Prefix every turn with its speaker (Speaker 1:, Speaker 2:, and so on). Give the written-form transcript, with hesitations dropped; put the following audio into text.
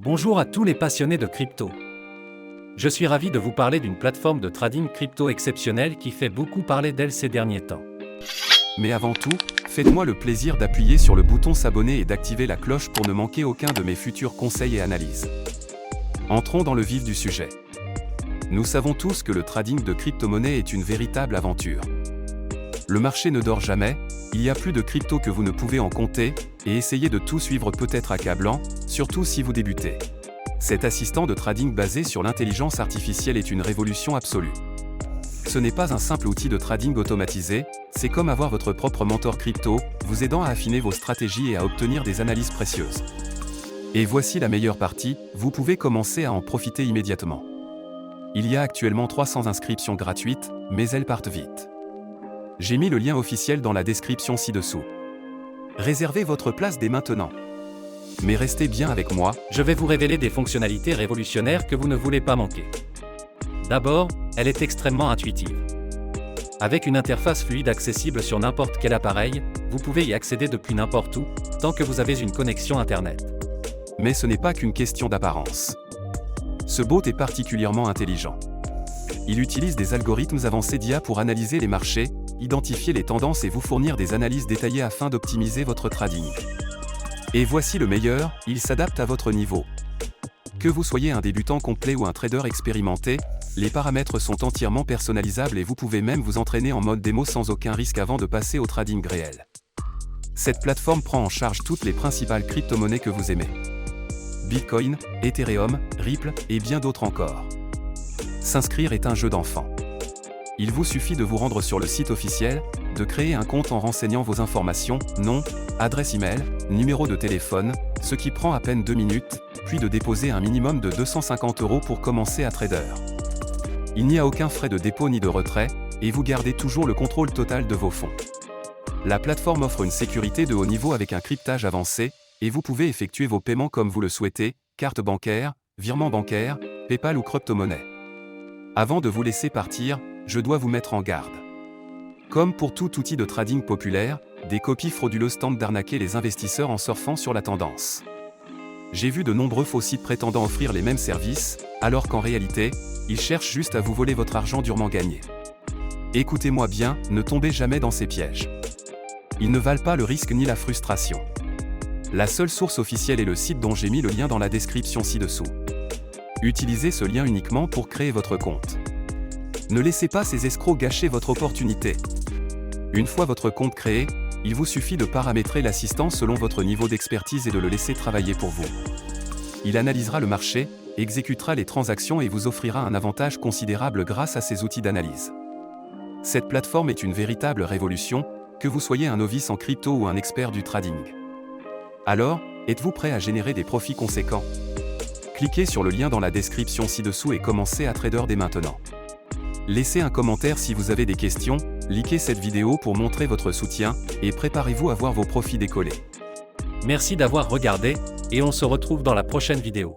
Speaker 1: Bonjour à tous les passionnés de crypto. Je suis ravi de vous parler d'une plateforme de trading crypto exceptionnelle qui fait beaucoup parler d'elle ces derniers temps.
Speaker 2: Mais avant tout, faites-moi le plaisir d'appuyer sur le bouton s'abonner et d'activer la cloche pour ne manquer aucun de mes futurs conseils et analyses. Entrons dans le vif du sujet. Nous savons tous que le trading de crypto-monnaies est une véritable aventure. Le marché ne dort jamais, il y a plus de crypto que vous ne pouvez en compter, et essayer de tout suivre peut être accablant, surtout si vous débutez. Cet assistant de trading basé sur l'intelligence artificielle est une révolution absolue. Ce n'est pas un simple outil de trading automatisé, c'est comme avoir votre propre mentor crypto, vous aidant à affiner vos stratégies et à obtenir des analyses précieuses. Et voici la meilleure partie, vous pouvez commencer à en profiter immédiatement. Il y a actuellement 300 inscriptions gratuites, mais elles partent vite. J'ai mis le lien officiel dans la description ci-dessous. Réservez votre place dès maintenant. Mais restez bien avec moi,
Speaker 1: Je vais vous révéler des fonctionnalités révolutionnaires que vous ne voulez pas manquer. D'abord, elle est extrêmement intuitive. Avec une interface fluide accessible sur n'importe quel appareil, vous pouvez y accéder depuis n'importe où, tant que vous avez une connexion Internet.
Speaker 2: mais ce n'est pas qu'une question d'apparence. Ce bot est particulièrement intelligent. Il utilise des algorithmes avancés d'IA pour analyser les marchés, identifier les tendances et vous fournir des analyses détaillées afin d'optimiser votre trading. Et voici le meilleur, il s'adapte à votre niveau. Que vous soyez un débutant complet ou un trader expérimenté, les paramètres sont entièrement personnalisables et vous pouvez même vous entraîner en mode démo sans aucun risque avant de passer au trading réel. Cette plateforme prend en charge toutes les principales crypto-monnaies que vous aimez. Bitcoin, Ethereum, Ripple et bien d'autres encore. S'inscrire est un jeu d'enfant. Il vous suffit de vous rendre sur le site officiel, de créer un compte en renseignant vos informations, nom, adresse email, numéro de téléphone, ce qui prend à peine 2 minutes, puis de déposer un minimum de 250 € pour commencer à trader. Il n'y a aucun frais de dépôt ni de retrait, et vous gardez toujours le contrôle total de vos fonds. La plateforme offre une sécurité de haut niveau avec un cryptage avancé, et vous pouvez effectuer vos paiements comme vous le souhaitez, carte bancaire, virement bancaire, PayPal ou crypto-monnaie. Avant de vous laisser partir, je dois vous mettre en garde. Comme pour tout outil de trading populaire, des copies frauduleuses tentent d'arnaquer les investisseurs en surfant sur la tendance. J'ai vu de nombreux faux sites prétendant offrir les mêmes services, alors qu'en réalité, ils cherchent juste à vous voler votre argent durement gagné. Écoutez-moi bien, ne tombez jamais dans ces pièges. Ils ne valent pas le risque ni la frustration. La seule source officielle est le site dont j'ai mis le lien dans la description ci-dessous. Utilisez ce lien uniquement pour créer votre compte. Ne laissez pas ces escrocs gâcher votre opportunité. Une fois votre compte créé, il vous suffit de paramétrer l'assistant selon votre niveau d'expertise et de le laisser travailler pour vous. Il analysera le marché, exécutera les transactions et vous offrira un avantage considérable grâce à ces outils d'analyse. Cette plateforme est une véritable révolution, que vous soyez un novice en crypto ou un expert du trading. Alors, êtes-vous prêt à générer des profits conséquents? Cliquez sur le lien dans la description ci-dessous et commencez à trader dès maintenant. Laissez un commentaire si vous avez des questions, likez cette vidéo pour montrer votre soutien, et préparez-vous à voir vos profits décoller.
Speaker 1: Merci d'avoir regardé, et on se retrouve dans la prochaine vidéo.